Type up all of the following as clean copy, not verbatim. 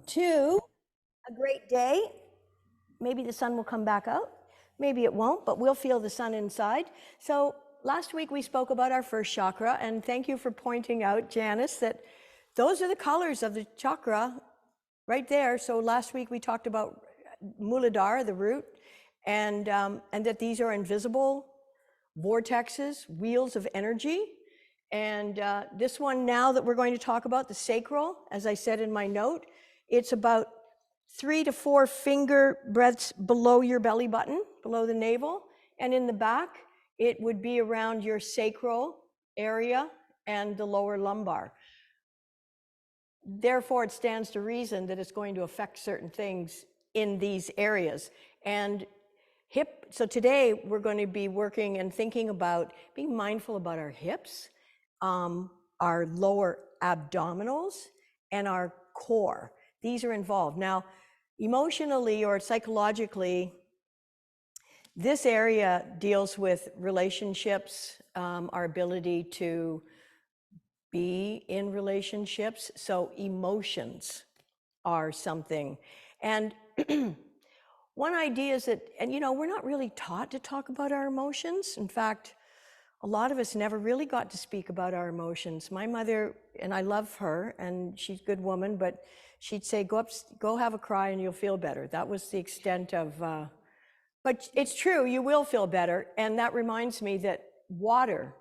To a great day. Maybe the sun will come back out. Maybe it won't, but we'll feel the sun inside. So last week we spoke about our first chakra, and thank you for pointing out, Janice, that those are the colors of the chakra right there. So last week we talked about Muladhara, the root, and that these are invisible vortexes, wheels of energy. And this one now that we're going to talk about, the sacral, as I said in my note, it's about 3 to 4 finger breadths below your belly button, below the navel. And in the back, it would be around your sacral area and the lower lumbar. Therefore, it stands to reason that it's going to affect certain things in these areas. And so today we're going to be working and thinking about being mindful about our hips, our lower abdominals, and our core. These are involved. Now, emotionally or psychologically, this area deals with relationships, our ability to be in relationships. So emotions are something. And one idea is that, and you know, we're not really taught to talk about our emotions. In fact, a lot of us never really got to speak about our emotions. My mother, and I love her, and she's a good woman, but she'd say, go have a cry and you'll feel better. That was the extent of, but it's true, you will feel better. And that reminds me that water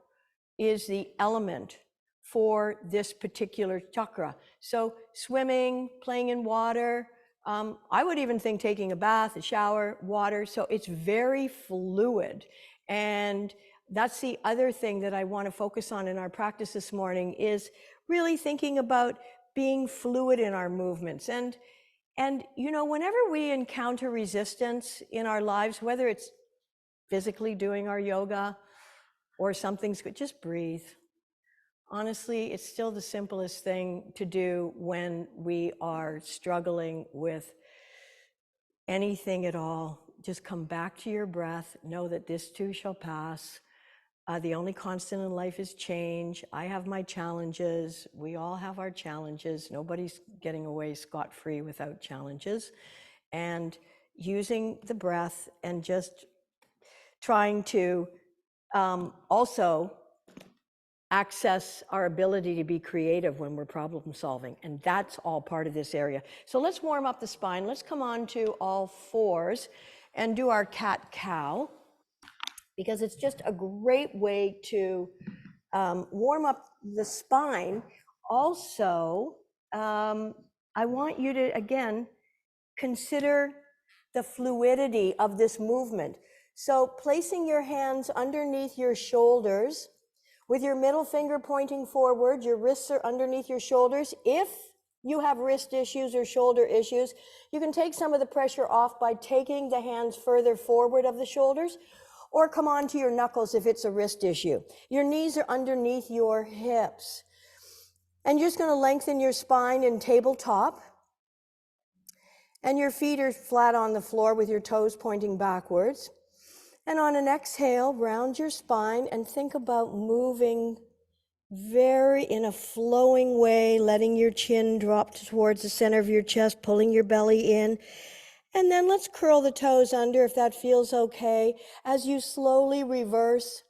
is the element for this particular chakra. So swimming, playing in water, I would even think taking a bath, a shower, water. So it's very fluid. And that's the other thing that I want to focus on in our practice this morning, is really thinking about being fluid in our movements. And you know, whenever we encounter resistance in our lives, whether it's physically doing our yoga or something's good, just breathe. Honestly, it's still the simplest thing to do when we are struggling with anything at all. Just come back to your breath. Know that this too shall pass. The only constant in life is change. I have my challenges. We all have our challenges. Nobody's getting away scot-free without challenges. And using the breath and just trying to also access our ability to be creative when we're problem solving. And that's all part of this area. So let's warm up the spine. Let's come on to all fours and do our cat-cow, because it's just a great way to warm up the spine. Also, I want you to, again, consider the fluidity of this movement. So placing your hands underneath your shoulders, with your middle finger pointing forward, your wrists are underneath your shoulders. If you have wrist issues or shoulder issues, you can take some of the pressure off by taking the hands further forward of the shoulders, or come onto your knuckles if it's a wrist issue. Your knees are underneath your hips. And you're just going to lengthen your spine in tabletop. And your feet are flat on the floor with your toes pointing backwards. And on an exhale, round your spine and think about moving in a flowing way, letting your chin drop towards the center of your chest, pulling your belly in. And then let's curl the toes under if that feels okay, as you slowly reverse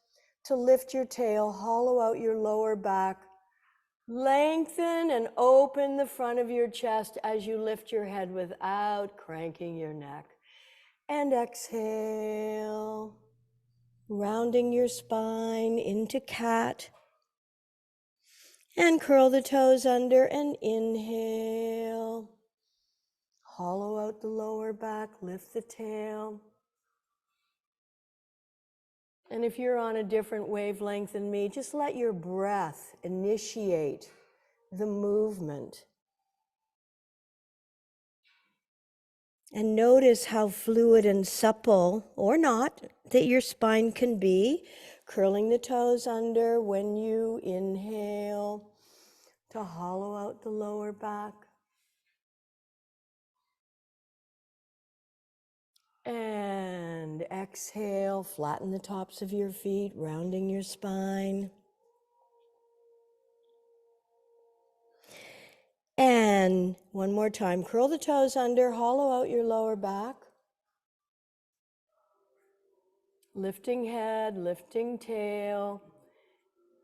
to lift your tail, hollow out your lower back, lengthen and open the front of your chest as you lift your head without cranking your neck. And exhale, rounding your spine into cat. And curl the toes under and inhale. Hollow out the lower back, lift the tail. And if you're on a different wavelength than me, just let your breath initiate the movement. And notice how fluid and supple, or not, that your spine can be, curling the toes under when you inhale to hollow out the lower back. And exhale, flatten the tops of your feet, rounding your spine. And one more time, curl the toes under, hollow out your lower back. Lifting head, lifting tail.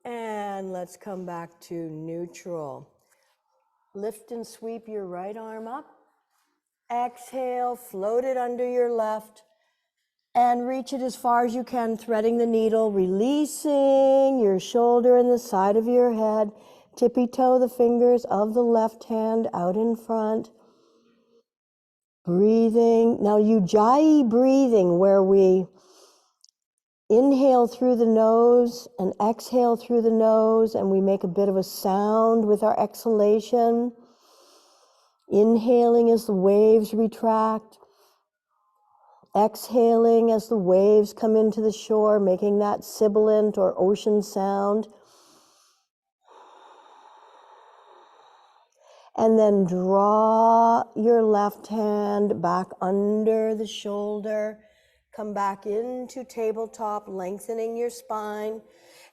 And let's come back to neutral. Lift and sweep your right arm up. Exhale, float it under your left. And reach it as far as you can, threading the needle, releasing your shoulder and the side of your head. Tippy toe the fingers of the left hand out in front. Breathing. Now Ujjayi breathing, where we inhale through the nose and exhale through the nose, and we make a bit of a sound with our exhalation. Inhaling as the waves retract. Exhaling as the waves come into the shore, making that sibilant or ocean sound. And then draw your left hand back under the shoulder. Come back into tabletop, lengthening your spine.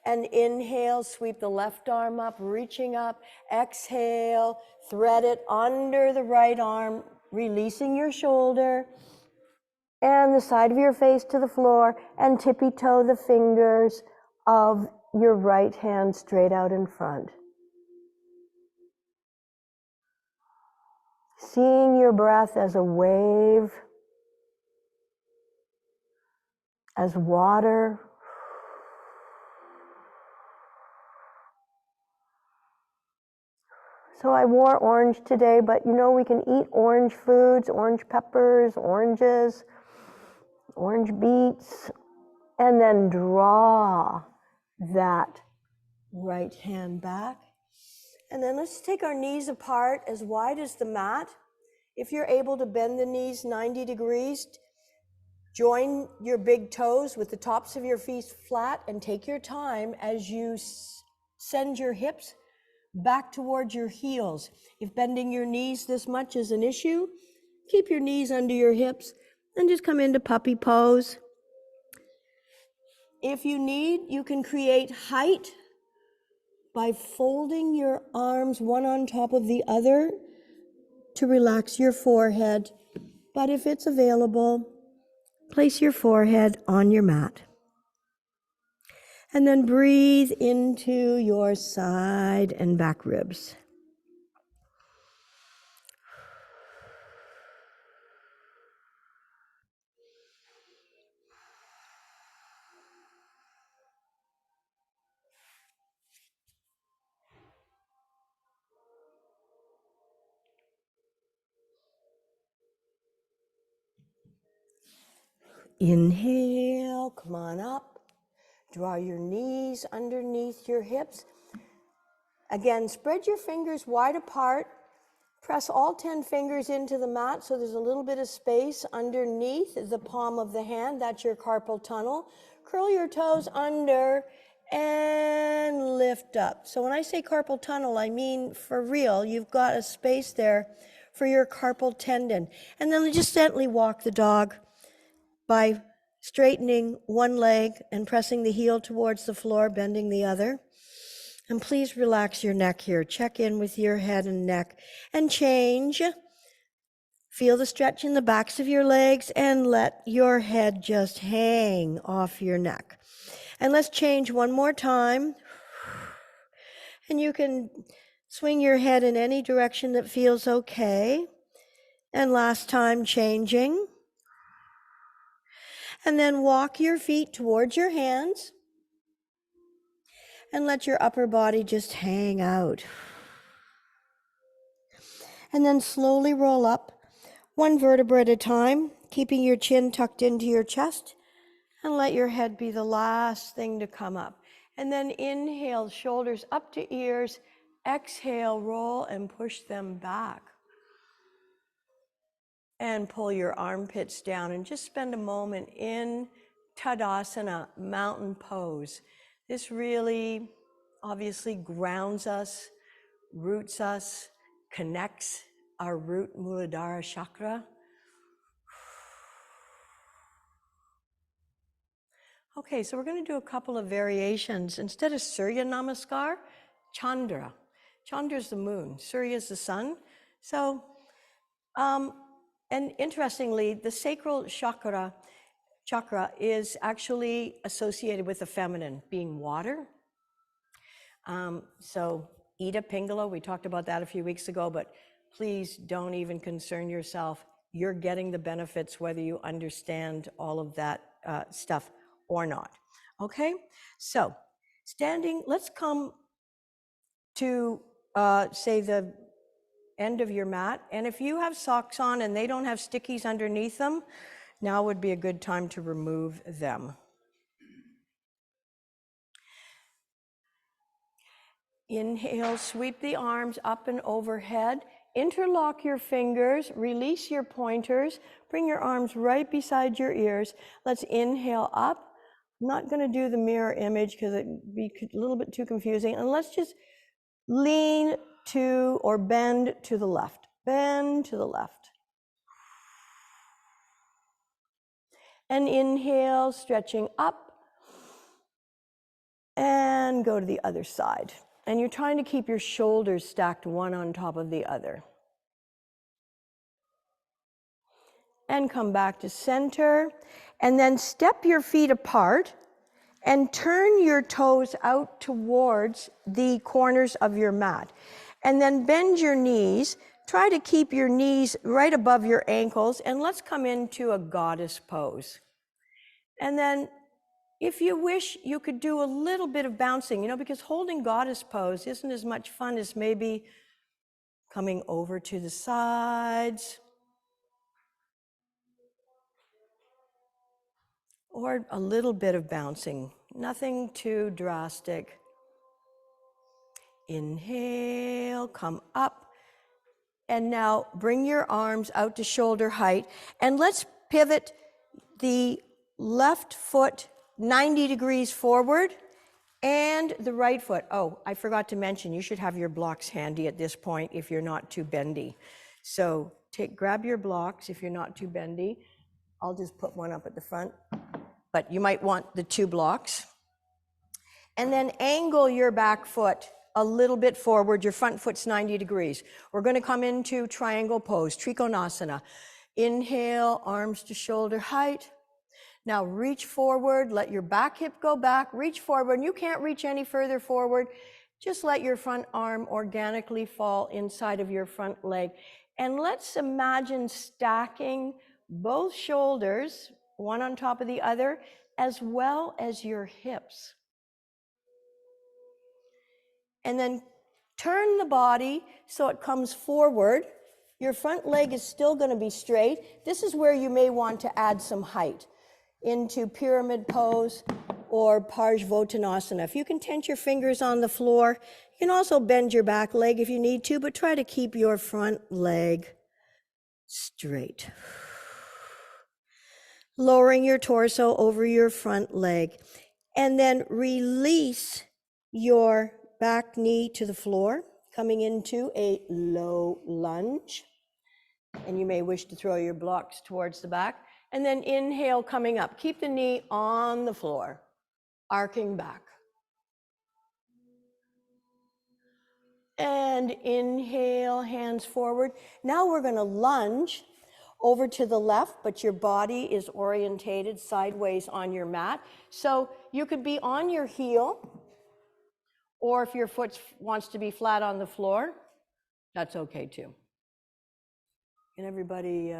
And inhale, sweep the left arm up, reaching up. Exhale, thread it under the right arm, releasing your shoulder. And the side of your face to the floor, and tippy toe the fingers of your right hand straight out in front. Seeing your breath as a wave, as water. So I wore orange today, but you know we can eat orange foods, orange peppers, oranges, orange beets, and then draw that right hand back. And then let's take our knees apart as wide as the mat. If you're able to bend the knees 90 degrees, join your big toes with the tops of your feet flat and take your time as you send your hips back towards your heels. If bending your knees this much is an issue, keep your knees under your hips and just come into puppy pose. If you need, you can create height by folding your arms one on top of the other to relax your forehead. But if it's available, place your forehead on your mat. And then breathe into your side and back ribs. Inhale, come on up. Draw your knees underneath your hips. Again, spread your fingers wide apart. Press all 10 fingers into the mat so there's a little bit of space underneath the palm of the hand. That's your carpal tunnel. Curl your toes under and lift up. So when I say carpal tunnel, I mean for real, you've got a space there for your carpal tendon. And then just gently walk the dog by straightening one leg and pressing the heel towards the floor, bending the other. And please relax your neck here. Check in with your head and neck and change. Feel the stretch in the backs of your legs and let your head just hang off your neck. And let's change one more time. And you can swing your head in any direction that feels okay. And last time, changing. And then walk your feet towards your hands. And let your upper body just hang out. And then slowly roll up, one vertebra at a time, keeping your chin tucked into your chest, and let your head be the last thing to come up. And then inhale, shoulders up to ears. Exhale, roll and push them back. And pull your armpits down and just spend a moment in Tadasana, mountain pose. This really obviously grounds us, roots us, connects our root Muladhara chakra. Okay, so we're going to do a couple of variations. Instead of Surya Namaskar, Chandra. Chandra's the moon, Surya's the sun. So, and interestingly, the sacral chakra is actually associated with the feminine, being water. So Ida Pingala, we talked about that a few weeks ago, but please don't even concern yourself. You're getting the benefits whether you understand all of that stuff or not. Okay, so standing, let's come to say the end of your mat. And if you have socks on and they don't have stickies underneath them, now would be a good time to remove them. Inhale, sweep the arms up and overhead. Interlock your fingers, release your pointers, bring your arms right beside your ears. Let's inhale up. I'm not going to do the mirror image because it'd be a little bit too confusing. And let's just lean to or bend to the left. Bend to the left. And inhale, stretching up. And go to the other side. And you're trying to keep your shoulders stacked one on top of the other. And come back to center. And then step your feet apart and turn your toes out towards the corners of your mat. And then bend your knees. Try to keep your knees right above your ankles. And let's come into a goddess pose. And then if you wish, you could do a little bit of bouncing, because holding goddess pose isn't as much fun as maybe coming over to the sides or a little bit of bouncing, nothing too drastic. Inhale, come up. And now bring your arms out to shoulder height. And let's pivot the left foot 90 degrees forward and the right foot. Oh, I forgot to mention, you should have your blocks handy at this point if you're not too bendy. So grab your blocks if you're not too bendy. I'll just put one up at the front, but you might want the 2 blocks. And then angle your back foot a little bit forward. Your front foot's 90 degrees. We're going to come into triangle pose, Trikonasana. Inhale, arms to shoulder height. Now reach forward, let your back hip go back, reach forward. And you can't reach any further forward. Just let your front arm organically fall inside of your front leg. And let's imagine stacking both shoulders, one on top of the other, as well as your hips. And then turn the body so it comes forward. Your front leg is still going to be straight. This is where you may want to add some height into pyramid pose or Parsvottanasana. If you can tent your fingers on the floor, you can also bend your back leg if you need to, but try to keep your front leg straight. Lowering your torso over your front leg. And then release your back knee to the floor, coming into a low lunge. And you may wish to throw your blocks towards the back. And then inhale, coming up. Keep the knee on the floor, arcing back. And inhale, hands forward. Now we're going to lunge over to the left, but your body is orientated sideways on your mat. So you could be on your heel, or if your foot wants to be flat on the floor, that's okay too. And everybody,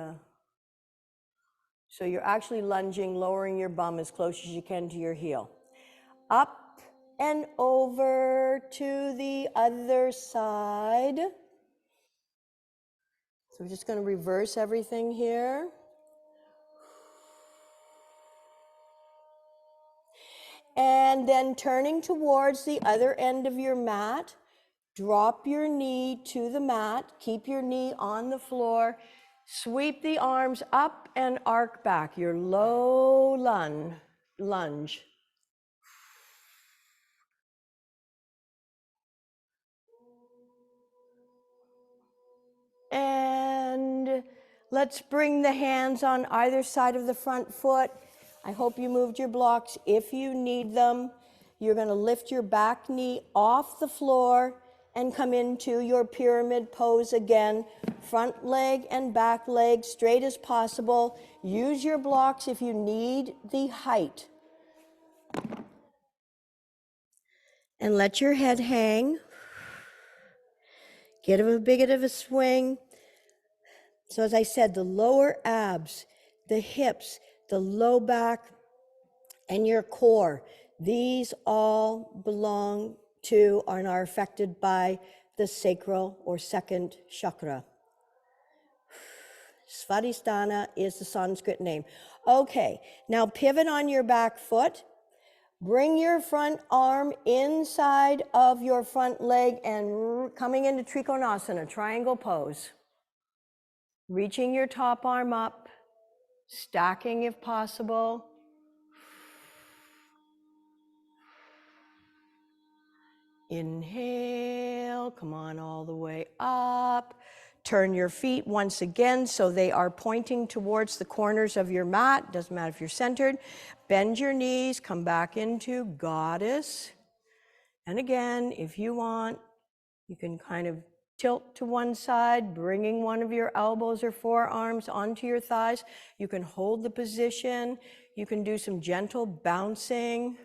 so you're actually lunging, lowering your bum as close as you can to your heel. Up and over to the other side. So we're just going to reverse everything here. And then turning towards the other end of your mat, drop your knee to the mat, keep your knee on the floor, sweep the arms up and arc back, your low lunge. And let's bring the hands on either side of the front foot. I hope you moved your blocks. If you need them, you're going to lift your back knee off the floor and come into your pyramid pose again. Front leg and back leg straight as possible. Use your blocks if you need the height. And let your head hang. Get a bit of a swing. So as I said, the lower abs, the hips, the low back, and your core, these all belong to and are affected by the sacral or second chakra. Svadhisthana is the Sanskrit name. Okay, now pivot on your back foot. Bring your front arm inside of your front leg and coming into Trikonasana, triangle pose. Reaching your top arm up, stacking if possible. Inhale, come on all the way up. Turn your feet once again so they are pointing towards the corners of your mat. Doesn't matter if you're centered. Bend your knees, come back into Goddess. And again, if you want, you can kind of tilt to one side, bringing one of your elbows or forearms onto your thighs. You can hold the position. You can do some gentle bouncing.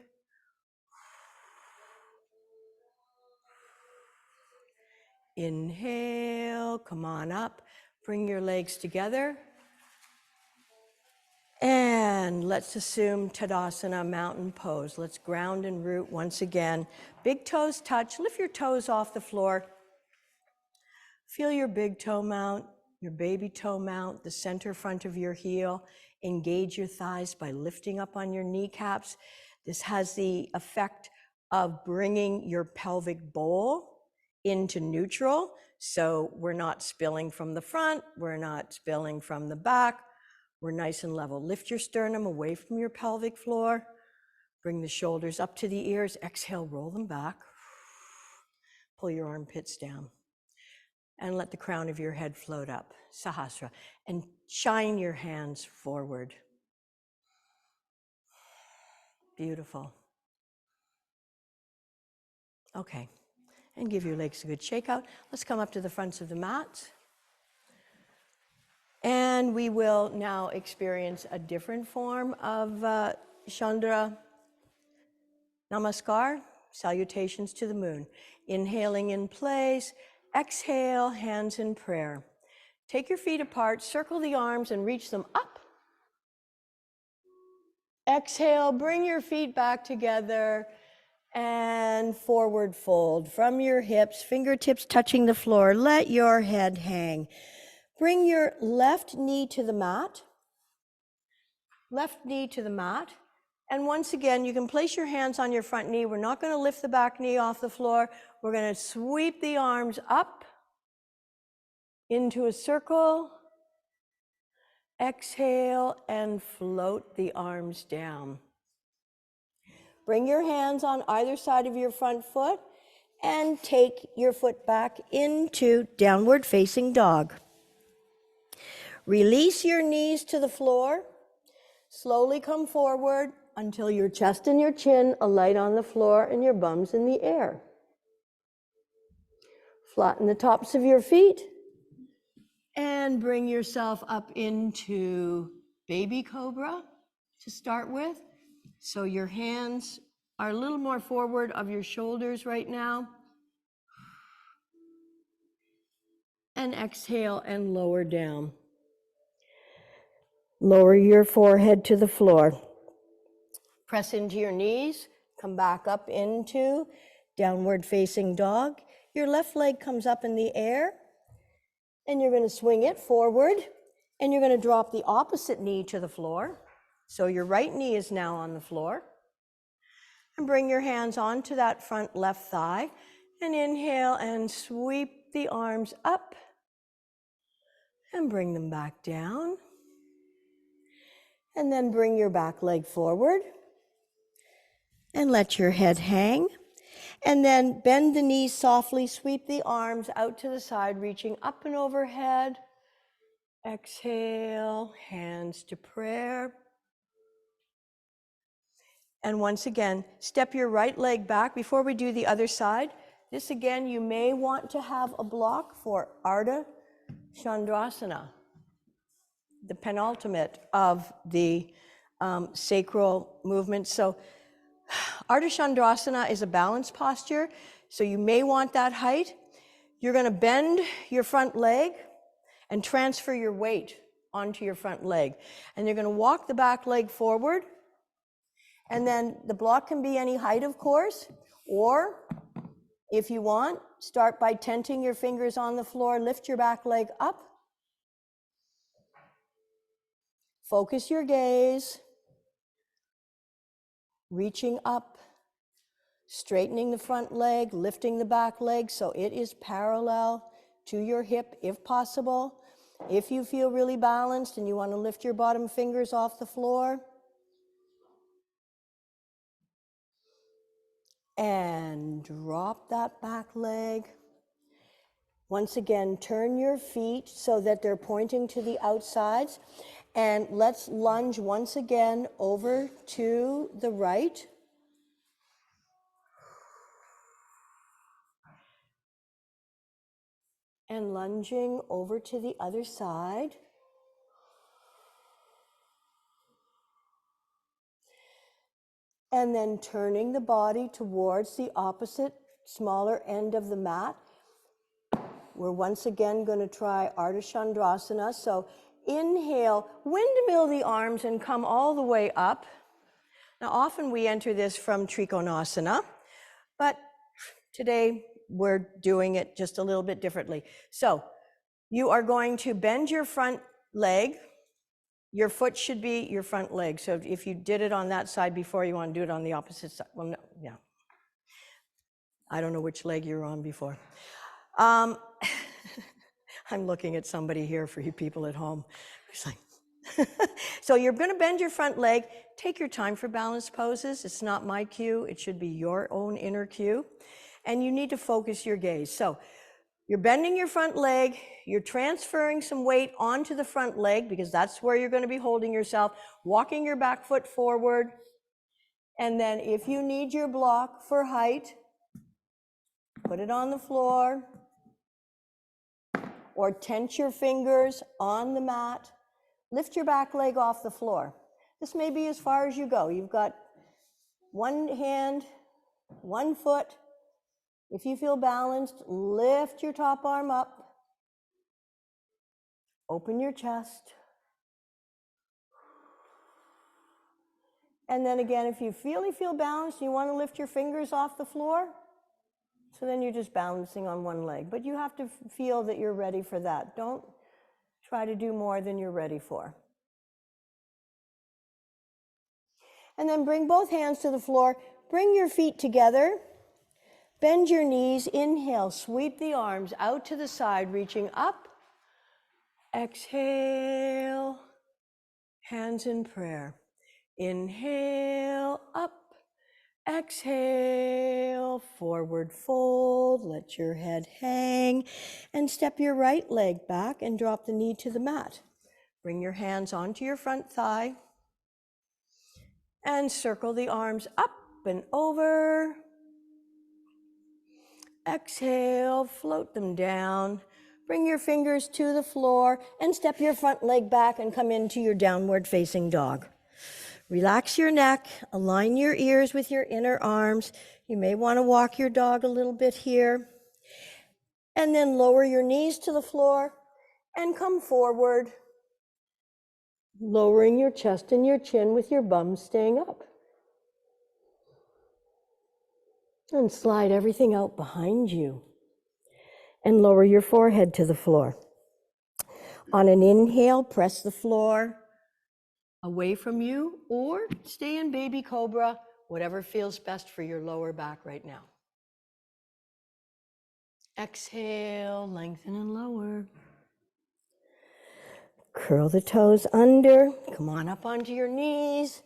Inhale, come on up, bring your legs together. And let's assume Tadasana, mountain pose. Let's ground and root once again. Big toes touch, lift your toes off the floor. Feel your big toe mount, your baby toe mount, the center front of your heel. Engage your thighs by lifting up on your kneecaps. This has the effect of bringing your pelvic bowl into neutral, so we're not spilling from the front, we're not spilling from the back, we're nice and level. Lift your sternum away from your pelvic floor, bring the shoulders up to the ears, exhale, roll them back, pull your armpits down, and let the crown of your head float up, Sahasra, and shine your hands forward. Beautiful. Okay. And give your legs a good shake out. Let's come up to the fronts of the mats. And we will now experience a different form of Chandra Namaskar, salutations to the moon. Inhaling in place, exhale, hands in prayer. Take your feet apart, circle the arms and reach them up. Exhale, bring your feet back together. And forward fold from your hips, fingertips touching the floor. Let your head hang. Bring your left knee to the mat. Left knee to the mat. And once again, you can place your hands on your front knee. We're not going to lift the back knee off the floor. We're going to sweep the arms up into a circle. Exhale and float the arms down. Bring your hands on either side of your front foot and take your foot back into downward facing dog. Release your knees to the floor. Slowly come forward until your chest and your chin alight on the floor and your bum's in the air. Flatten the tops of your feet and bring yourself up into baby cobra to start with. So your hands are a little more forward of your shoulders right now. And exhale and lower down. Lower your forehead to the floor. Press into your knees, come back up into downward facing dog. Your left leg comes up in the air and you're going to swing it forward and you're going to drop the opposite knee to the floor. So your right knee is now on the floor. And bring your hands onto that front left thigh and inhale and sweep the arms up and bring them back down. And then bring your back leg forward and let your head hang. And then bend the knees softly, sweep the arms out to the side, reaching up and overhead. Exhale, hands to prayer. And once again, step your right leg back. Before we do the other side, This again, you may want to have a block for Ardha Chandrasana, the penultimate of the sacral movement. So Ardha Chandrasana is a balanced posture, so you may want that height. You're going to bend your front leg and transfer your weight onto your front leg. And you're going to walk the back leg forward. And then the block can be any height, of course, or if you want, start by tenting your fingers on the floor, lift your back leg up. Focus your gaze, reaching up, straightening the front leg, lifting the back leg so it is parallel to your hip if possible. If you feel really balanced and you want to lift your bottom fingers off the floor. And drop that back leg. Once again, turn your feet so that they're pointing to the outsides. And let's lunge once again over to the right. And lunging over to the other side. And then turning the body towards the opposite, smaller end of the mat. We're once again going to try Ardha Chandrasana. So inhale, windmill the arms and come all the way up. Now often we enter this from Trikonasana, but today we're doing it just a little bit differently. So you are going to bend your front leg. Your foot should be your front leg. So if you did it on that side before, you want to do it on the opposite side. Well, no, yeah. I don't know which leg you're on before. I'm looking at somebody here for you people at home. It's like, so you're going to bend your front leg. Take your time for balanced poses. It's not my cue. It should be your own inner cue. And you need to focus your gaze. So you're bending your front leg. You're transferring some weight onto the front leg because that's where you're going to be holding yourself. Walking your back foot forward. And then if you need your block for height, put it on the floor. Or tent your fingers on the mat. Lift your back leg off the floor. This may be as far as you go. You've got one hand, one foot. If you feel balanced, lift your top arm up. Open your chest. And then again, if you really feel balanced, you want to lift your fingers off the floor. So then you're just balancing on one leg. But you have to feel that you're ready for that. Don't try to do more than you're ready for. And then bring both hands to the floor. Bring your feet together. Bend your knees. Inhale. Sweep the arms out to the side, reaching up. Exhale. Hands in prayer. Inhale. Up. Exhale. Forward fold. Let your head hang. And step your right leg back and drop the knee to the mat. Bring your hands onto your front thigh. And circle the arms up and over. Exhale, float them down. Bring your fingers to the floor and step your front leg back and come into your downward facing dog. Relax your neck, align your ears with your inner arms. You may want to walk your dog a little bit here. And then lower your knees to the floor and come forward, lowering your chest and your chin with your bum staying up. And slide everything out behind you. And lower your forehead to the floor. On an inhale, press the floor away from you or stay in baby cobra, whatever feels best for your lower back right now. Exhale, lengthen and lower. Curl the toes under. Come on up onto your knees.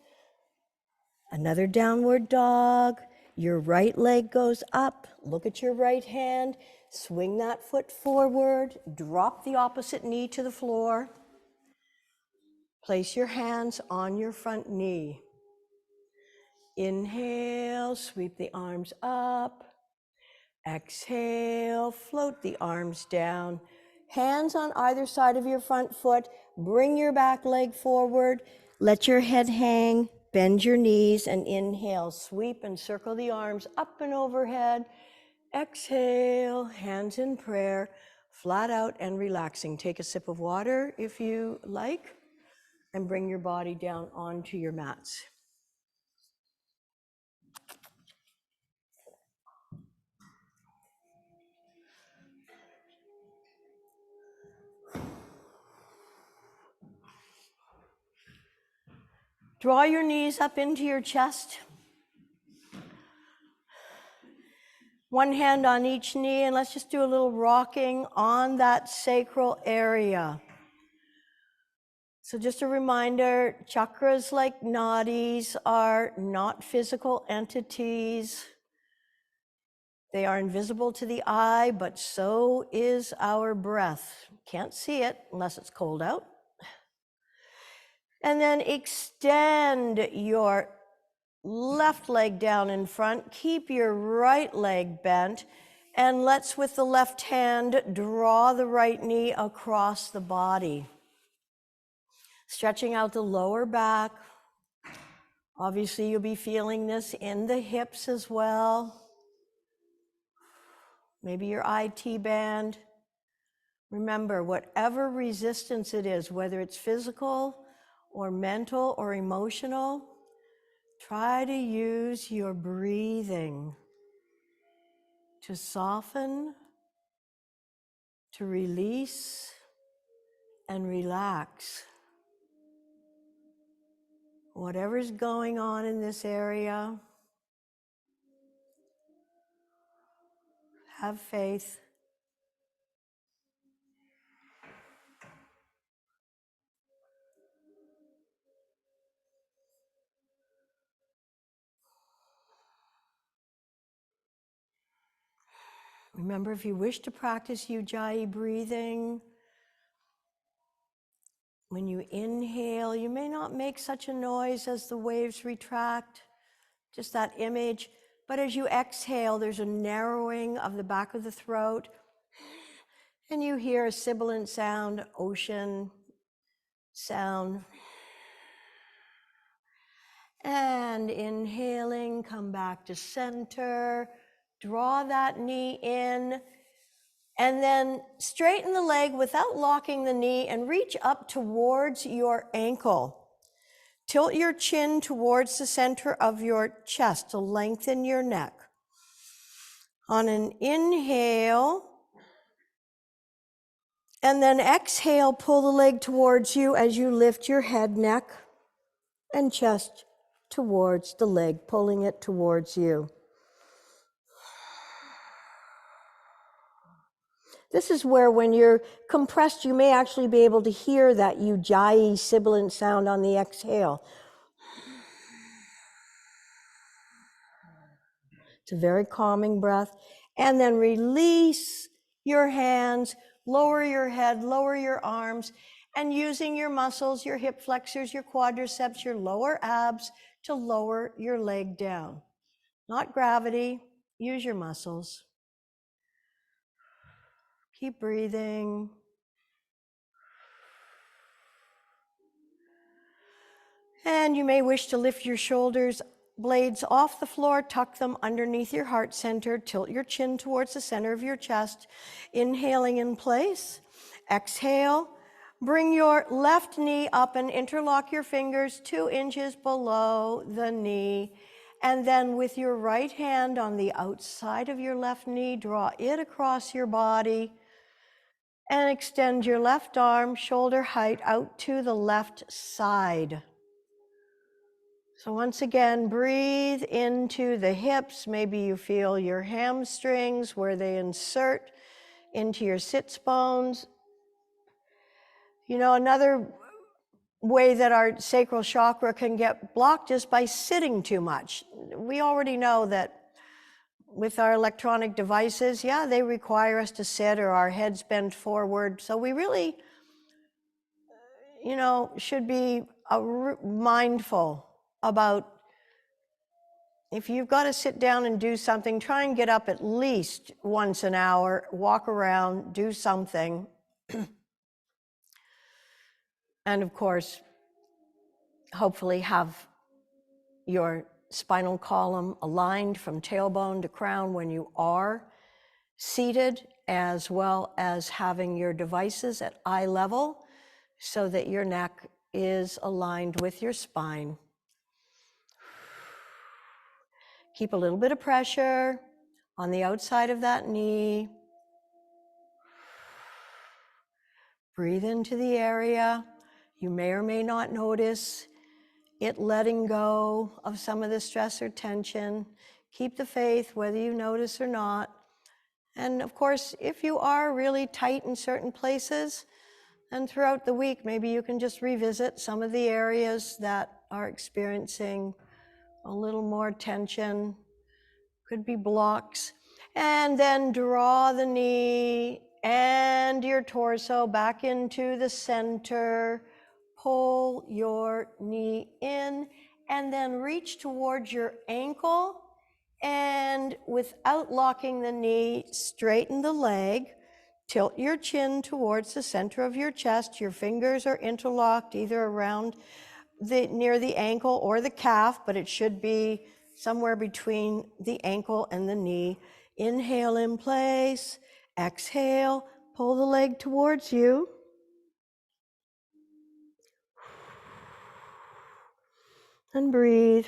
Another downward dog. Your right leg goes up. Look at your right hand. Swing that foot forward. Drop the opposite knee to the floor. Place your hands on your front knee. Inhale, sweep the arms up. Exhale, float the arms down. Hands on either side of your front foot. Bring your back leg forward. Let your head hang. Bend your knees and inhale. Sweep and circle the arms up and overhead. Exhale, hands in prayer, flat out and relaxing. Take a sip of water if you like, and bring your body down onto your mats. Draw your knees up into your chest. One hand on each knee, and let's just do a little rocking on that sacral area. So just a reminder, chakras like nadis are not physical entities. They are invisible to the eye, but so is our breath. Can't see it unless it's cold out. And then extend your left leg down in front. Keep your right leg bent. And let's, with the left hand, draw the right knee across the body. Stretching out the lower back. Obviously, you'll be feeling this in the hips as well. Maybe your IT band. Remember, whatever resistance it is, whether it's physical or mental or emotional, try to use your breathing to soften, to release, and relax. Whatever's going on in this area, have faith. Remember, if you wish to practice Ujjayi breathing, when you inhale, you may not make such a noise as the waves retract, just that image. But as you exhale, there's a narrowing of the back of the throat, and you hear a sibilant sound, ocean sound. And inhaling, come back to center, draw that knee in, and then straighten the leg without locking the knee and reach up towards your ankle. Tilt your chin towards the center of your chest to lengthen your neck. On an inhale, and then exhale, pull the leg towards you as you lift your head, neck, and chest towards the leg, pulling it towards you. This is where, when you're compressed, you may actually be able to hear that Ujjayi sibilant sound on the exhale. It's a very calming breath. And then release your hands, lower your head, lower your arms, and using your muscles, your hip flexors, your quadriceps, your lower abs to lower your leg down. Not gravity, use your muscles. Keep breathing. And you may wish to lift your shoulders blades off the floor, tuck them underneath your heart center, tilt your chin towards the center of your chest, inhaling in place. Exhale, bring your left knee up and interlock your fingers 2 inches below the knee. And then with your right hand on the outside of your left knee, draw it across your body and extend your left arm shoulder height out to the left side. So once again, breathe into the hips. Maybe you feel your hamstrings where they insert into your sits bones. You know, another way that our sacral chakra can get blocked is by sitting too much. We already know that with our electronic devices, yeah, they require us to sit or our heads bent forward. So we really, you know, should be mindful about If you've got to sit down and do something, try and get up at least once an hour, walk around, do something. And of course, hopefully have your spinal column aligned from tailbone to crown when you are seated, as well as having your devices at eye level so that your neck is aligned with your spine. Keep a little bit of pressure on the outside of that knee. Breathe into the area. You may or may not notice it letting go of some of the stress or tension. Keep the faith, whether you notice or not. And of course, if you are really tight in certain places, then throughout the week, maybe you can just revisit some of the areas that are experiencing a little more tension. Could be blocks. And then draw the knee and your torso back into the center. Pull your knee in and then reach towards your ankle. And without locking the knee, straighten the leg. Tilt your chin towards the center of your chest. Your fingers are interlocked either around near the ankle or the calf, but it should be somewhere between the ankle and the knee. Inhale in place. Exhale, pull the leg towards you. And breathe.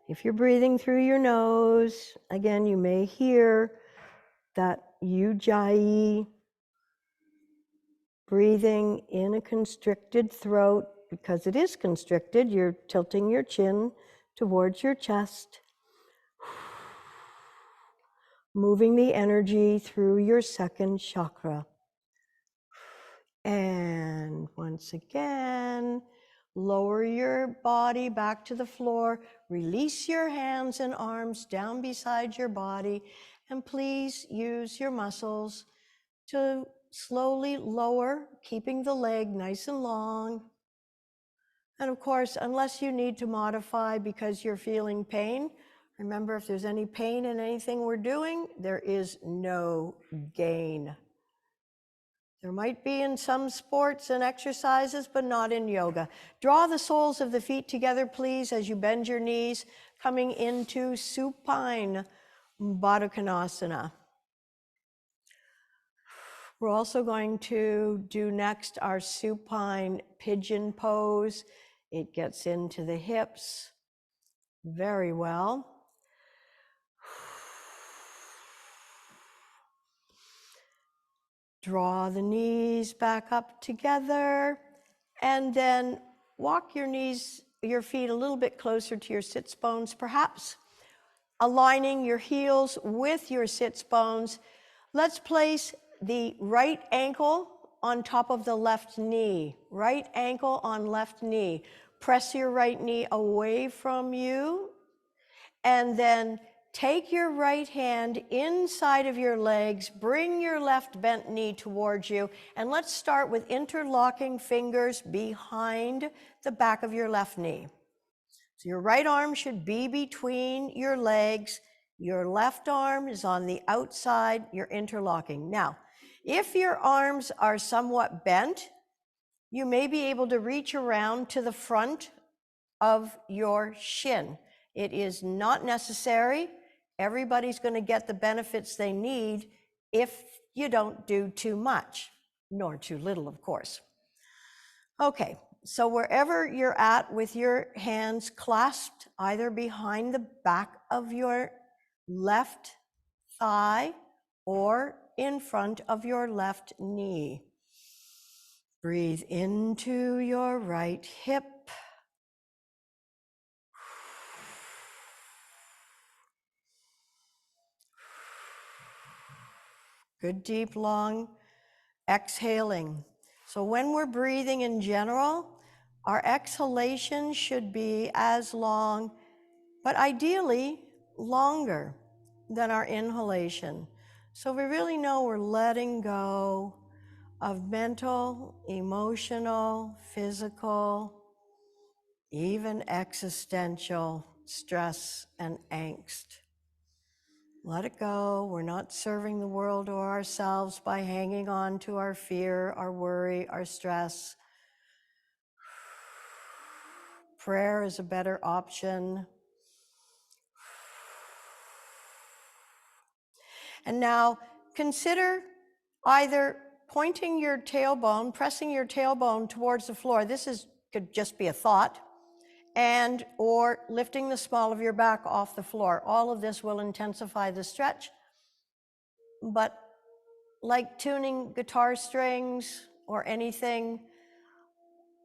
If you're breathing through your nose, again, you may hear that ujjayi, breathing in a constricted throat. Because it is constricted, you're tilting your chin towards your chest. Moving the energy through your second chakra. And once again, lower your body back to the floor. Release your hands and arms down beside your body. And please use your muscles to slowly lower, keeping the leg nice and long. And of course, unless you need to modify because you're feeling pain, remember, if there's any pain in anything we're doing, there is no gain. There might be in some sports and exercises, but not in yoga. Draw the soles of the feet together, please, as you bend your knees, coming into supine Baddha Konasana. We're also going to do next our supine pigeon pose. It gets into the hips very well. Draw the knees back up together, and then walk your feet a little bit closer to your sits bones, perhaps aligning your heels with your sits bones. Let's place the right ankle on top of the left knee. Right ankle on left knee. Press your right knee away from you, and then take your right hand inside of your legs, bring your left bent knee towards you, and let's start with interlocking fingers behind the back of your left knee. So your right arm should be between your legs, your left arm is on the outside, you're interlocking. Now, if your arms are somewhat bent, you may be able to reach around to the front of your shin. It is not necessary. Everybody's going to get the benefits they need if you don't do too much, nor too little, of course. Okay, so wherever you're at with your hands clasped either behind the back of your left thigh or in front of your left knee. Breathe into your right hip. Good, deep, long exhaling. So when we're breathing in general, our exhalation should be as long, but ideally longer than our inhalation. So we really know we're letting go of mental, emotional, physical, even existential stress, and angst. Let it go. We're not serving the world or ourselves by hanging on to our fear, our worry, our stress. Prayer is a better option. And now consider either pointing your tailbone, pressing your tailbone towards the floor. Could just be a thought. And or lifting the small of your back off the floor. All of this will intensify the stretch. But like tuning guitar strings or anything,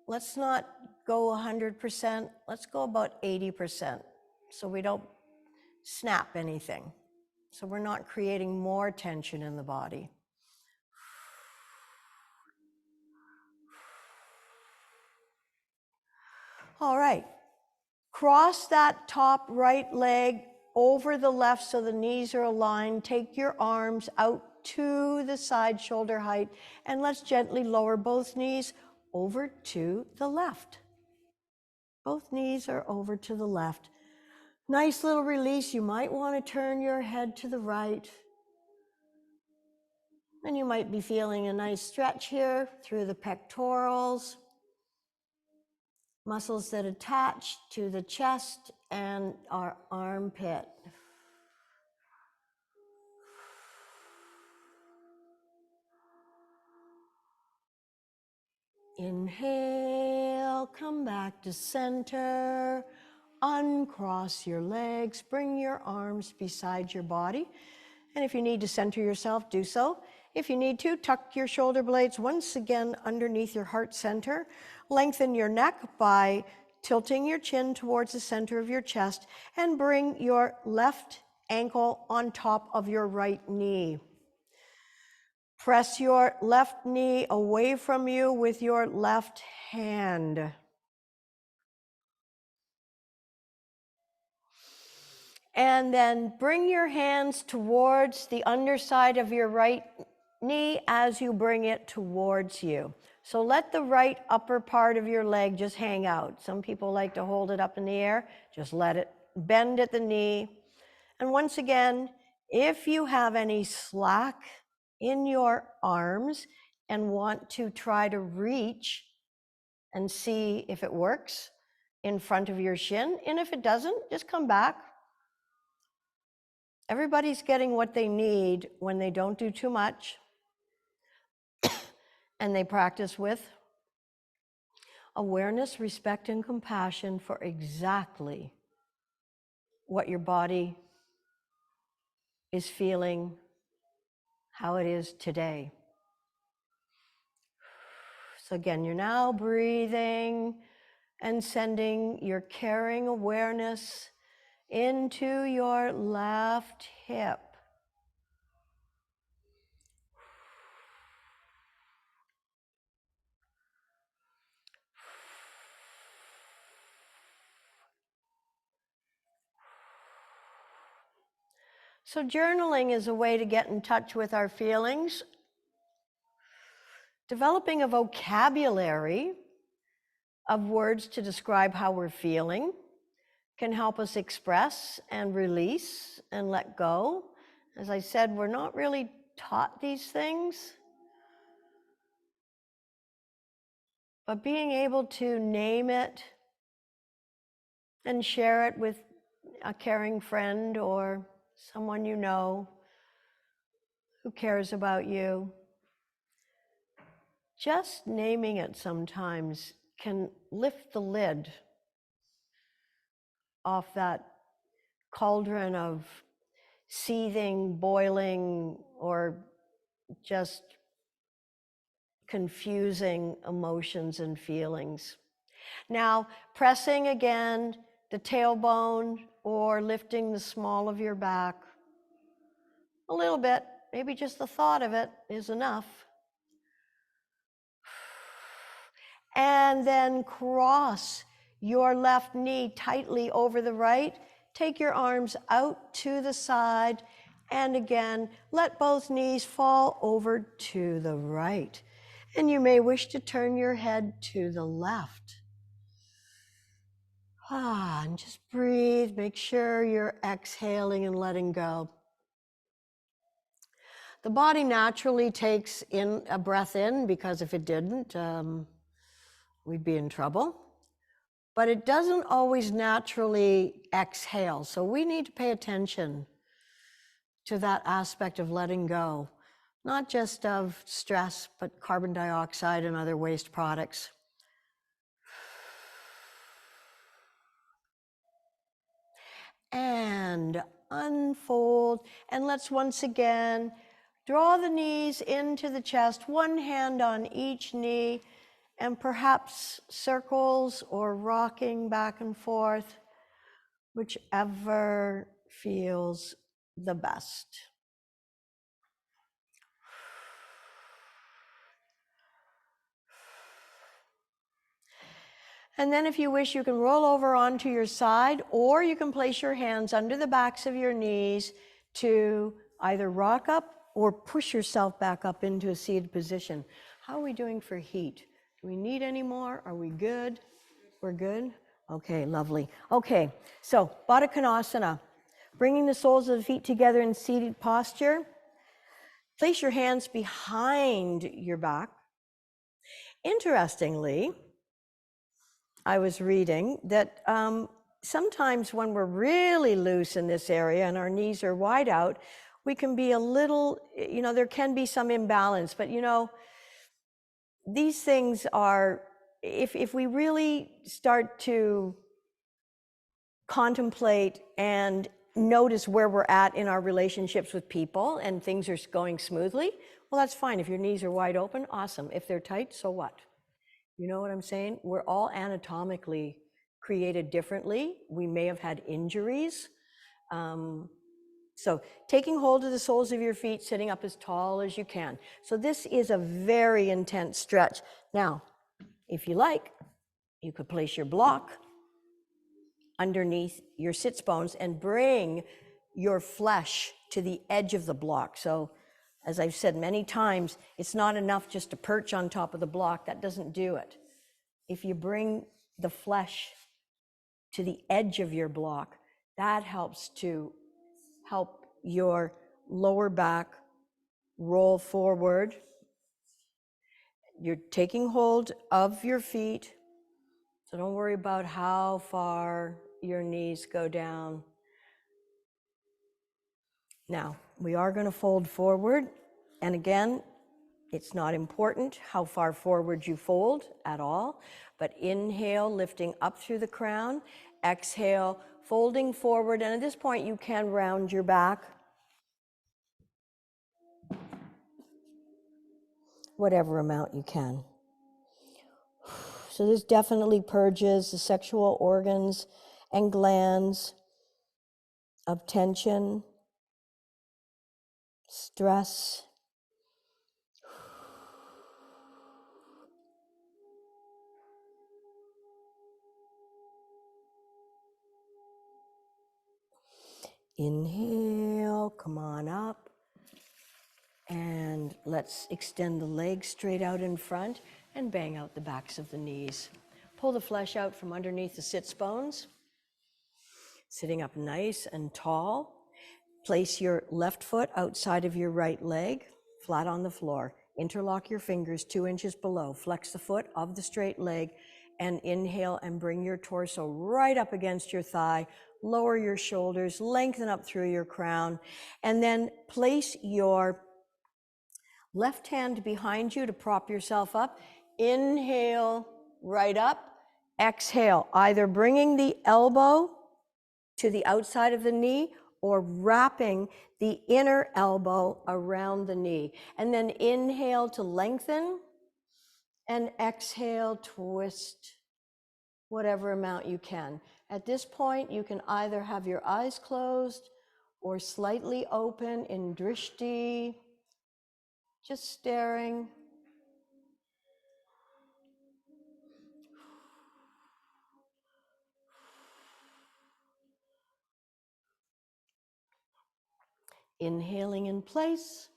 let's not go 100%, let's go about 80%, so we don't snap anything. So we're not creating more tension in the body. All right, cross that top right leg over the left so the knees are aligned. Take your arms out to the side shoulder height, and let's gently lower both knees over to the left. Both knees are over to the left. Nice little release. You might want to turn your head to the right. And you might be feeling a nice stretch here through the pectorals, muscles that attach to the chest and our armpit. Inhale, come back to center, uncross your legs, bring your arms beside your body. And if you need to center yourself, do so. If you need to, tuck your shoulder blades once again underneath your heart center. Lengthen your neck by tilting your chin towards the center of your chest, and bring your left ankle on top of your right knee. Press your left knee away from you with your left hand. And then bring your hands towards the underside of your right knee as you bring it towards you. So let the right upper part of your leg just hang out. Some people like to hold it up in the air. Just let it bend at the knee. And once again, if you have any slack in your arms and want to try to reach and see if it works in front of your shin, and if it doesn't, just come back. Everybody's getting what they need when they don't do too much and they practice with awareness, respect, and compassion for exactly what your body is feeling, how it is today. So again, you're now breathing and sending your caring awareness into your left hip. So journaling is a way to get in touch with our feelings. Developing a vocabulary of words to describe how we're feeling can help us express and release and let go. As I said, we're not really taught these things, but being able to name it and share it with a caring friend or someone you know who cares about you, just naming it sometimes can lift the lid off that cauldron of seething, boiling, or just confusing emotions and feelings. Now, pressing again the tailbone or lifting the small of your back a little bit, maybe just the thought of it is enough. And then cross your left knee tightly over the right. Take your arms out to the side. And again, let both knees fall over to the right. And you may wish to turn your head to the left. And just breathe. Make sure you're exhaling and letting go. The body naturally takes in a breath in, because if it didn't, we'd be in trouble. But it doesn't always naturally exhale. So we need to pay attention to that aspect of letting go, not just of stress, but carbon dioxide and other waste products. And unfold. And let's once again draw the knees into the chest, one hand on each knee, and perhaps circles or rocking back and forth, whichever feels the best. And then if you wish, you can roll over onto your side, or you can place your hands under the backs of your knees to either rock up or push yourself back up into a seated position. How are we doing for heat? Do we need any more? Are we good? We're good? Okay, lovely. Okay, so Baddha Konasana, bringing the soles of the feet together in seated posture. Place your hands behind your back. Interestingly, I was reading that sometimes when we're really loose in this area and our knees are wide out, we can be a little, there can be some imbalance. But, these things are, if we really start to contemplate and notice where we're at in our relationships with people and things are going smoothly, well, that's fine. If your knees are wide open, awesome. If they're tight, so what? You know what I'm saying? We're all anatomically created differently. We may have had injuries. So taking hold of the soles of your feet, sitting up as tall as you can. So this is a very intense stretch. Now, if you like, you could place your block underneath your sits bones and bring your flesh to the edge of the block. So as I've said many times, it's not enough just to perch on top of the block. That doesn't do it. If you bring the flesh to the edge of your block, that helps to help your lower back roll forward. You're taking hold of your feet, so don't worry about how far your knees go down. Now, we are going to fold forward, and again, it's not important how far forward you fold at all, but inhale, lifting up through the crown, exhale, folding forward, and at this point you can round your back, whatever amount you can. So this definitely purges the sexual organs and glands of tension, stress. Inhale, come on up. And let's extend the legs straight out in front and bang out the backs of the knees. Pull the flesh out from underneath the sits bones. Sitting up nice and tall. Place your left foot outside of your right leg, flat on the floor. Interlock your fingers 2 inches below. Flex the foot of the straight leg and inhale and bring your torso right up against your thigh. Lower your shoulders, lengthen up through your crown, and then place your left hand behind you to prop yourself up. Inhale, right up. Exhale, either bringing the elbow to the outside of the knee or wrapping the inner elbow around the knee. And then inhale to lengthen and exhale, twist whatever amount you can. At this point, you can either have your eyes closed or slightly open in drishti, just staring. Inhaling in place.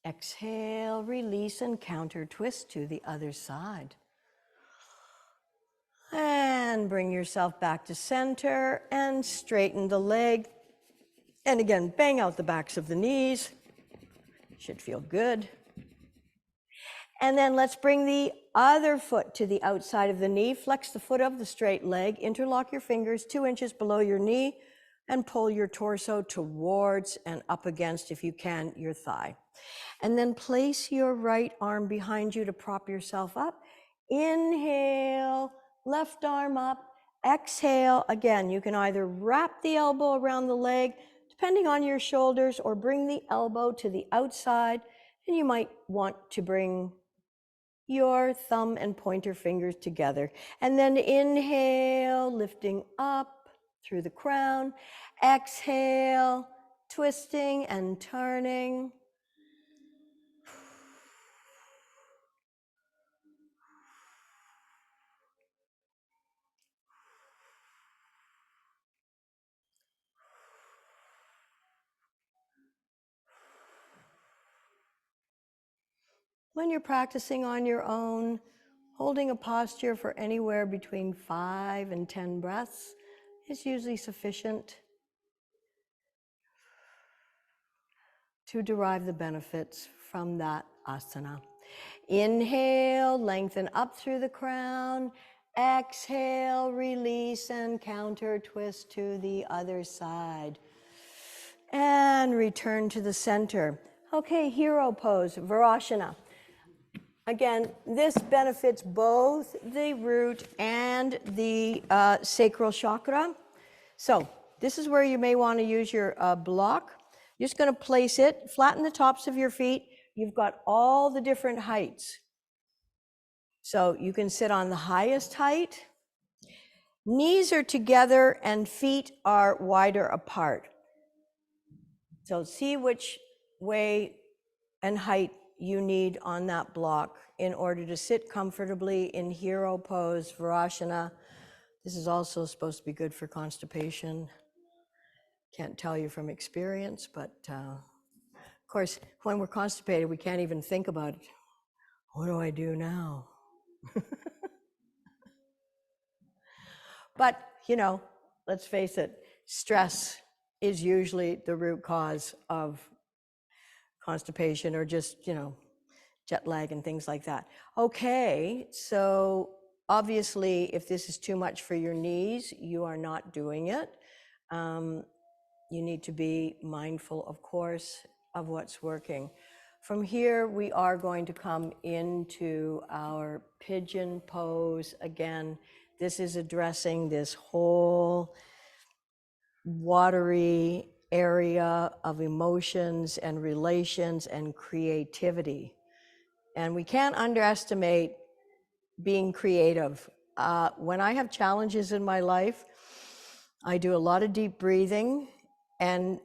Exhale, release, and counter twist to the other side. And And bring yourself back to center and straighten the leg. And again, bang out the backs of the knees. Should feel good. And then let's bring the other foot to the outside of the knee. Flex the foot of the straight leg. Interlock your fingers 2 inches below your knee and pull your torso towards and up against, if you can, your thigh. And then place your right arm behind you to prop yourself up. Inhale, left arm up. Exhale, again, you can either wrap the elbow around the leg, depending on your shoulders, or bring the elbow to the outside. And you might want to bring your thumb and pointer fingers together. And then inhale, lifting up through the crown. Exhale, twisting and turning. When you're practicing on your own, holding a posture for anywhere between 5 and 10 breaths is usually sufficient to derive the benefits from that asana. Inhale, lengthen up through the crown. Exhale, release and counter twist to the other side. And return to the center. Okay, hero pose, Virasana. Again, this benefits both the root and the sacral chakra. So this is where you may want to use your block. You're just going to place it, flatten the tops of your feet. You've got all the different heights. So you can sit on the highest height. Knees are together and feet are wider apart. So see which way and height you need on that block in order to sit comfortably in hero pose, Virasana. This is also supposed to be good for constipation. Can't tell you from experience, but of course, when we're constipated, we can't even think about it. What do I do now? But, you know, let's face it, stress is usually the root cause of constipation or just, you know, jet lag and things like that. Okay, so obviously, if this is too much for your knees, you are not doing it. You need to be mindful, of course, of what's working. From here, we are going to come into our pigeon pose. Again, this is addressing this whole watery area of emotions and relations and creativity. And we can't underestimate being creative. When I have challenges in my life, I do a lot of deep breathing, and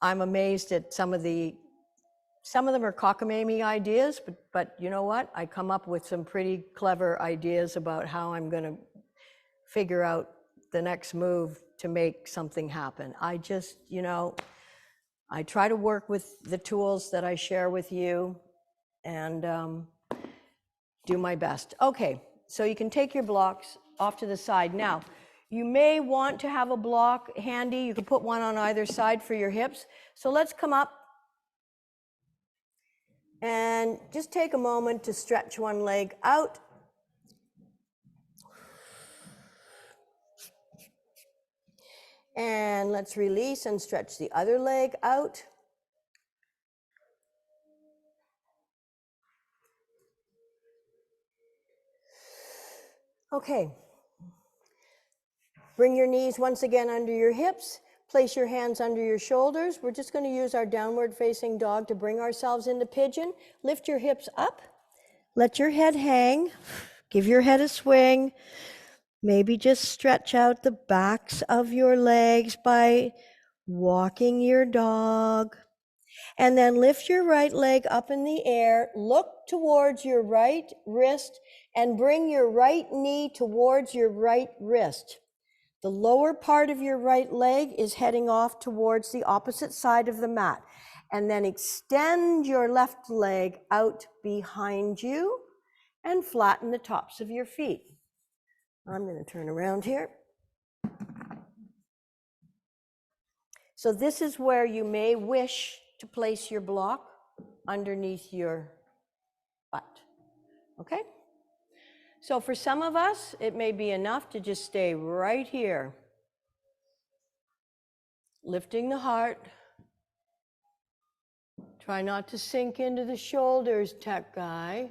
I'm amazed at some of them are cockamamie ideas, but you know what? I come up with some pretty clever ideas about how I'm going to figure out the next move to make something happen. I just, you know, I try to work with the tools that I share with you and do my best. Okay, so you can take your blocks off to the side. Now, you may want to have a block handy. You can put one on either side for your hips. So let's come up and just take a moment to stretch one leg out. And let's release and stretch the other leg out. Okay. Bring your knees once again under your hips. Place your hands under your shoulders. We're just going to use our downward facing dog to bring ourselves into pigeon. Lift your hips up. Let your head hang. Give your head a swing. Maybe just stretch out the backs of your legs by walking your dog. And then lift your right leg up in the air. Look towards your right wrist and bring your right knee towards your right wrist. The lower part of your right leg is heading off towards the opposite side of the mat. And then extend your left leg out behind you and flatten the tops of your feet. I'm going to turn around here. So this is where you may wish to place your block underneath your butt, okay? So for some of us, it may be enough to just stay right here, lifting the heart. Try not to sink into the shoulders, tech guy.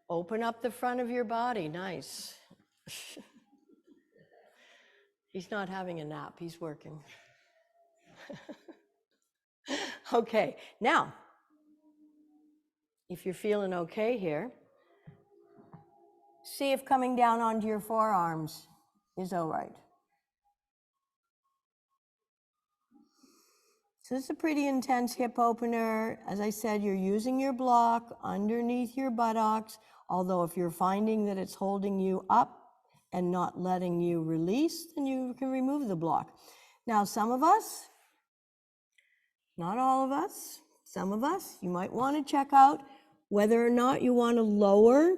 Open up the front of your body, nice. He's not having a nap, he's working. Okay, now, if you're feeling okay here, see if coming down onto your forearms is all right. So this is a pretty intense hip opener. As I said, you're using your block underneath your buttocks, although if you're finding that it's holding you up and not letting you release, then you can remove the block. Now, some of us, not all of us, some of us, you might want to check out whether or not you want to lower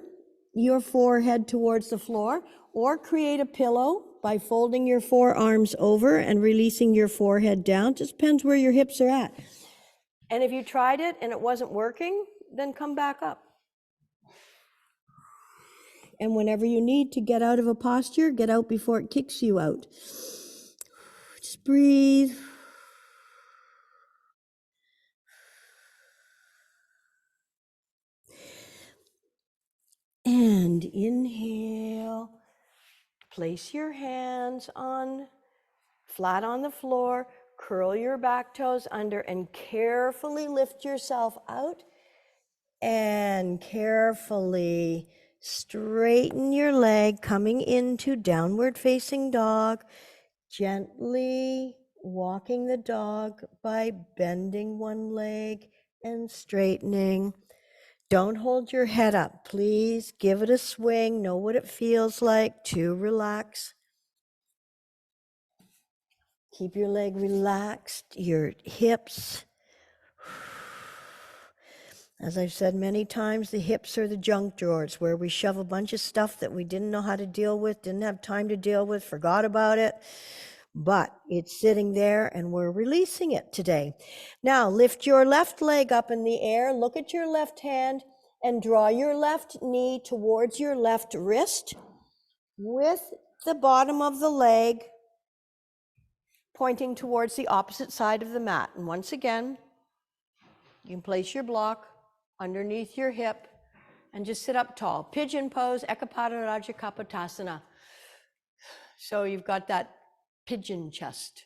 your forehead towards the floor or create a pillow by folding your forearms over and releasing your forehead down. Just depends where your hips are at. And if you tried it and it wasn't working, then come back up. And whenever you need to get out of a posture, get out before it kicks you out. Just breathe. And inhale. Place your hands flat on the floor. Curl your back toes under and carefully lift yourself out. And carefully straighten your leg, coming into downward facing dog. Gently walking the dog by bending one leg and straightening. Don't hold your head up, please. Give it a swing. Know what it feels like to relax. Keep your leg relaxed, your hips. As I've said many times, the hips are the junk drawers where we shove a bunch of stuff that we didn't know how to deal with, didn't have time to deal with, forgot about it. But it's sitting there and we're releasing it today. Now lift your left leg up in the air, look at your left hand and draw your left knee towards your left wrist with the bottom of the leg pointing towards the opposite side of the mat. And once again, you can place your block underneath your hip and just sit up tall. Pigeon pose, Ekapada Raja Kapotasana. So you've got that pigeon chest.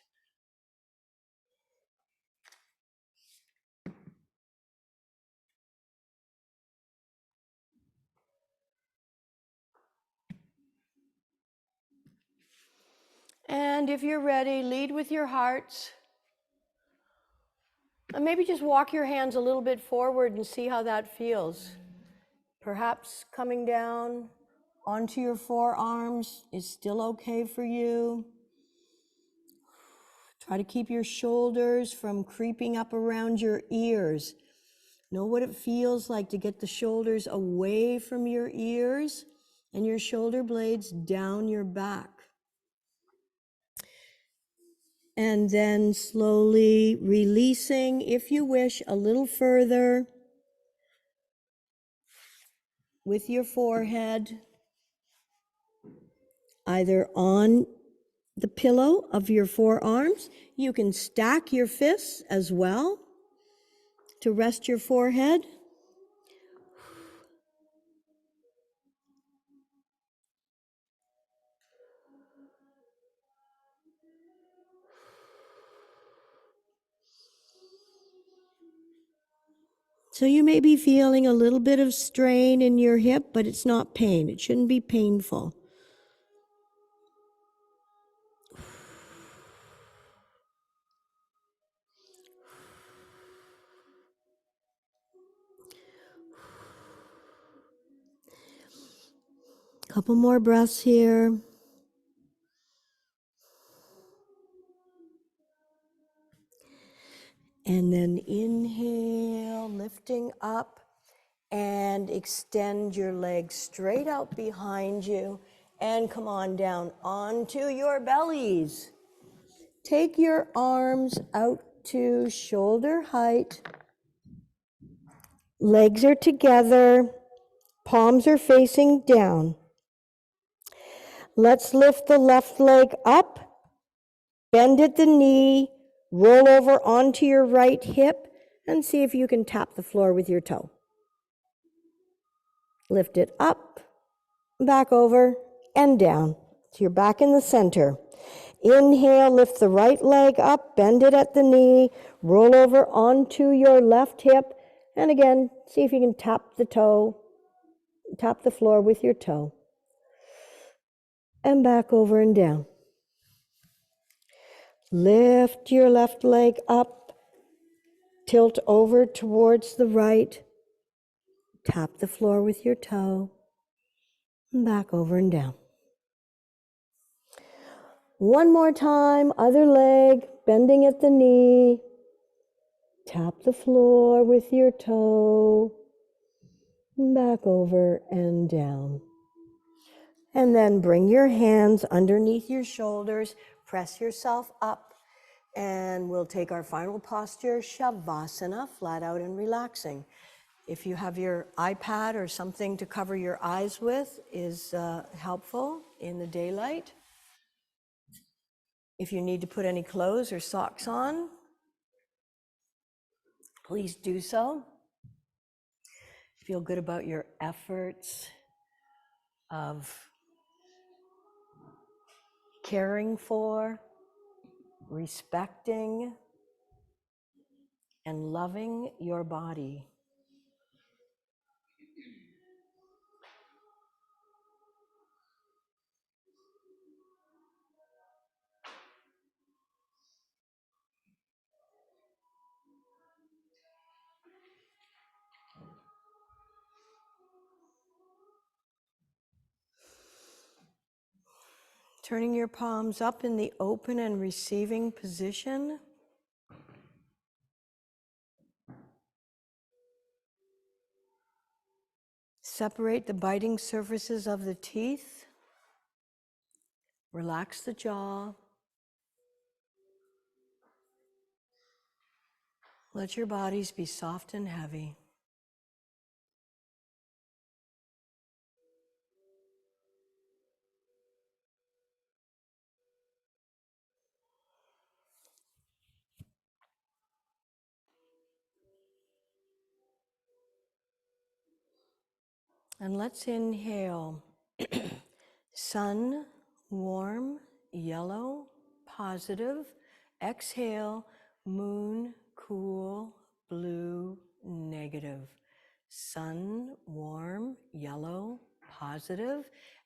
And if you're ready, lead with your hearts. And maybe just walk your hands a little bit forward and see how that feels. Perhaps coming down onto your forearms is still okay for you. Try to keep your shoulders from creeping up around your ears. Know what it feels like to get the shoulders away from your ears and your shoulder blades down your back. And then slowly releasing, if you wish, a little further with your forehead, either on the pillow of your forearms. You can stack your fists as well to rest your forehead. So you may be feeling a little bit of strain in your hip, but it's not pain. It shouldn't be painful. Couple more breaths here. And then inhale, lifting up, and extend your legs straight out behind you And come on down onto your bellies. Take your arms out to shoulder height. Legs are together. Palms are facing down. Let's lift the left leg up. Bend at the knee. Roll over onto your right hip and see if you can tap the floor with your toe. Lift it up, back over, and down. So you're back in the center. Inhale, lift the right leg up, bend it at the knee, roll over onto your left hip, and again, see if you can tap the toe, tap the floor with your toe. And back over and down. Lift your left leg up, tilt over towards the right, tap the floor with your toe, and back over and down. One more time, other leg, bending at the knee, tap the floor with your toe, and back over and down. And then bring your hands underneath your shoulders, press yourself up, and we'll take our final posture, Shavasana, flat out and relaxing. If you have your iPad or something to cover your eyes with, is helpful in the daylight. If you need to put any clothes or socks on, please do so. Feel good about your efforts of caring for, respecting, and loving your body. Turning your palms up in the open and receiving position. Separate the biting surfaces of the teeth. Relax the jaw. Let your bodies be soft and heavy. And let's inhale. Sun, warm, yellow, positive. Exhale, moon, cool, blue, negative. Sun, warm, yellow, positive.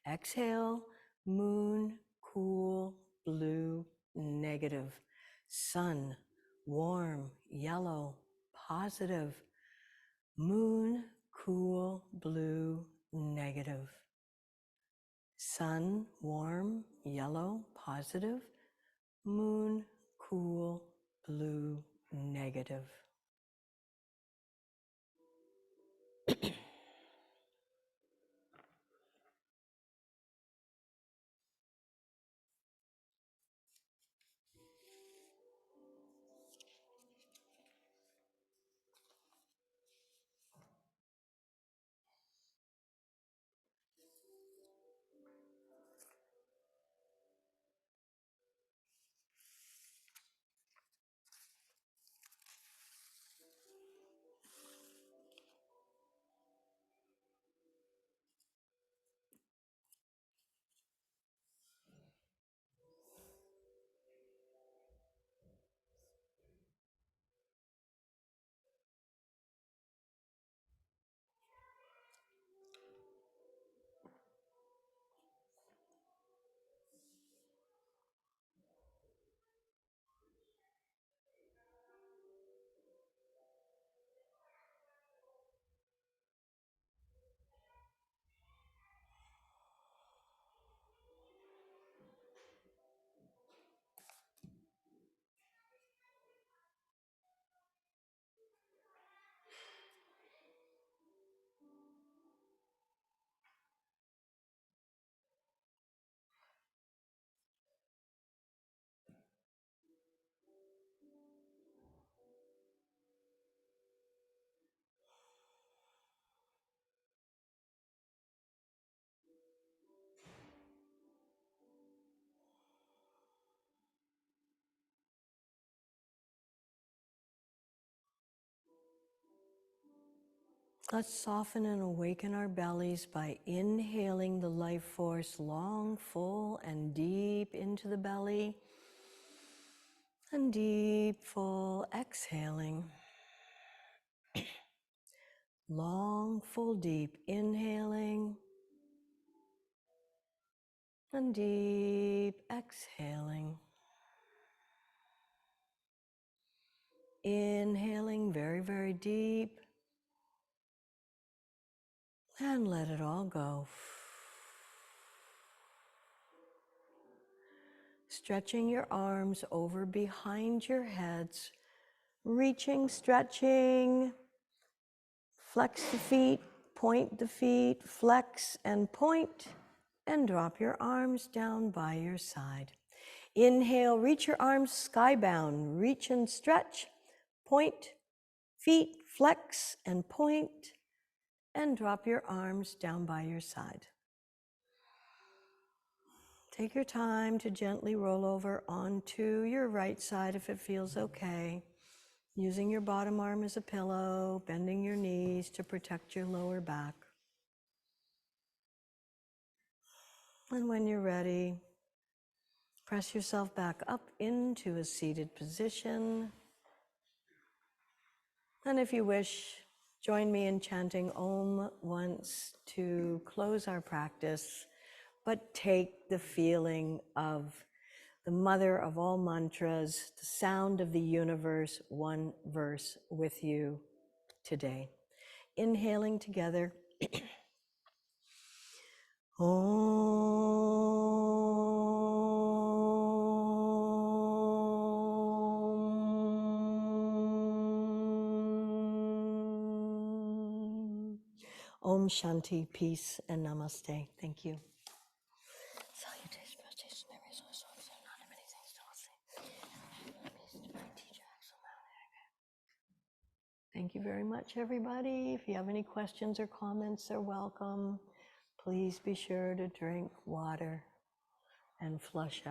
Exhale, moon, cool, blue, negative. Sun, warm, yellow, positive. Moon, cool, blue, negative. Sun, warm, yellow, positive. Moon, cool, blue, negative. Let's soften and awaken our bellies by inhaling the life force long, full, and deep into the belly. And deep, full, exhaling. Long, full, deep, inhaling. And deep, exhaling. Inhaling very, very deep. And let it all go. Stretching your arms over behind your heads. Reaching, stretching. Flex the feet, point the feet, flex and point, and drop your arms down by your side. Inhale, reach your arms skybound, reach and stretch, point, feet, flex and point, and drop your arms down by your side. Take your time to gently roll over onto your right side if it feels okay. Using your bottom arm as a pillow, bending your knees to protect your lower back. And when you're ready, press yourself back up into a seated position. And if you wish, join me in chanting Om once to close our practice, but take the feeling of the mother of all mantras, the sound of the universe, one verse with you today. Inhaling together. Om Shanti, peace and namaste. Thank you. Thank you very much, everybody. If you have any questions or comments, they're welcome. Please be sure to drink water and flush out.